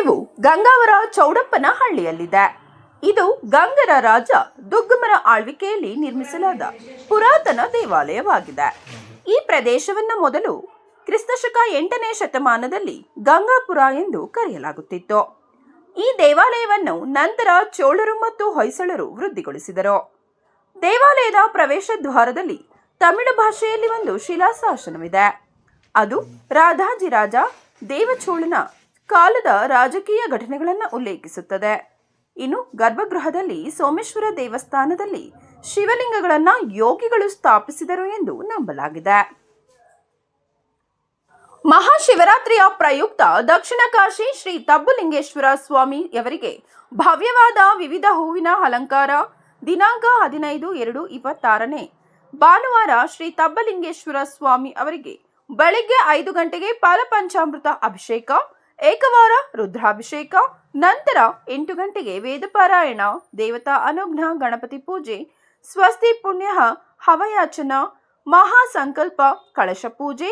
ದೇವಾಲಯವು ಗಂಗಾವರ ಚೌಡಪ್ಪನ ಹಳ್ಳಿಯಲ್ಲಿದೆ. ಇದು ಗಂಗರ ರಾಜ ದುಗ್ಗಮರ ಆಳ್ವಿಕೆಯಲ್ಲಿ ನಿರ್ಮಿಸಲಾದ ಪುರಾತನ ದೇವಾಲಯವಾಗಿದೆ. ಈ ಪ್ರದೇಶವನ್ನು ಮೊದಲು ಕ್ರಿಸ್ತಶಕ 8ನೇ ಶತಮಾನದಲ್ಲಿ ಗಂಗಾಪುರ ಎಂದು ಕರೆಯಲಾಗುತ್ತಿತ್ತು. ಈ ದೇವಾಲಯವನ್ನು ನಂತರ ಚೋಳರು ಮತ್ತು ಹೊಯ್ಸಳರು ವೃದ್ಧಿಗೊಳಿಸಿದರು. ದೇವಾಲಯದ ಪ್ರವೇಶ ದ್ವಾರದಲ್ಲಿ ತಮಿಳು ಭಾಷೆಯಲ್ಲಿ ಒಂದು ಶಿಲಾಶಾಸನವಿದೆ. ಅದು ರಾಧಾಜಿರಾಜ ದೇವಚೋಳನ ಕಾಲದ ರಾಜಕೀಯ ಘಟನೆಗಳನ್ನು ಉಲ್ಲೇಖಿಸುತ್ತದೆ. ಇನ್ನು ಗರ್ಭಗೃಹದಲ್ಲಿ ಸೋಮೇಶ್ವರ ದೇವಸ್ಥಾನದಲ್ಲಿ ಶಿವಲಿಂಗಗಳನ್ನು ಯೋಗಿಗಳು ಸ್ಥಾಪಿಸಿದರು ಎಂದು ನಂಬಲಾಗಿದೆ. ಮಹಾಶಿವರಾತ್ರಿಯ ಪ್ರಯುಕ್ತ ದಕ್ಷಿಣ ಕಾಶಿ ಶ್ರೀ ತಬ್ಬುಲಿಂಗೇಶ್ವರ ಸ್ವಾಮಿಯವರಿಗೆ ಭವ್ಯವಾದ ವಿವಿಧ ಹೂವಿನ ಅಲಂಕಾರ. ದಿನಾಂಕ 15/2/26 ಭಾನುವಾರ ಶ್ರೀ ತಬ್ಬಲಿಂಗೇಶ್ವರ ಸ್ವಾಮಿ ಅವರಿಗೆ ಬೆಳಿಗ್ಗೆ 5 ಗಂಟೆಗೆ ಪಾಲಪಂಚಾಮೃತ ಅಭಿಷೇಕ, ಏಕವಾರ ರುದ್ರಾಭಿಷೇಕ, ನಂತರ 8 ಗಂಟೆಗೆ ವೇದಪಾರಾಯಣ, ದೇವತಾ ಅನುಜ್ಞ ಗಣಪತಿ ಪೂಜೆ, ಸ್ವಸ್ತಿ ಪುಣ್ಯ ಹವಯಾಚನ, ಮಹಾಸಂಕಲ್ಪ ಕಳಶ ಪೂಜೆ,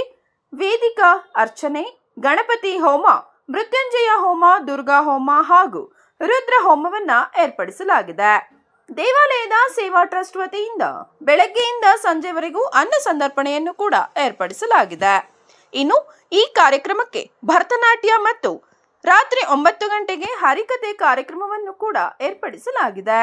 ವೇದಿಕಾ ಅರ್ಚನೆ, ಗಣಪತಿ ಹೋಮ, ಮೃತ್ಯುಂಜಯ ಹೋಮ, ದುರ್ಗಾ ಹೋಮ ಹಾಗೂ ರುದ್ರ ಹೋಮವನ್ನು ಏರ್ಪಡಿಸಲಾಗಿದೆ. ದೇವಾಲಯದ ಸೇವಾ ಟ್ರಸ್ಟ್ ವತಿಯಿಂದ ಬೆಳಗ್ಗೆಯಿಂದ ಸಂಜೆವರೆಗೂ ಅನ್ನ ಸಂದರ್ಪಣೆಯನ್ನು ಕೂಡ ಏರ್ಪಡಿಸಲಾಗಿದೆ. ಇನ್ನು ಈ ಕಾರ್ಯಕ್ರಮಕ್ಕೆ ಭರತನಾಟ್ಯ ಮತ್ತು ರಾತ್ರಿ 9 ಗಂಟೆಗೆ ಹರಿಕಥೆ ಕಾರ್ಯಕ್ರಮವನ್ನು ಕೂಡ ಏರ್ಪಡಿಸಲಾಗಿದೆ.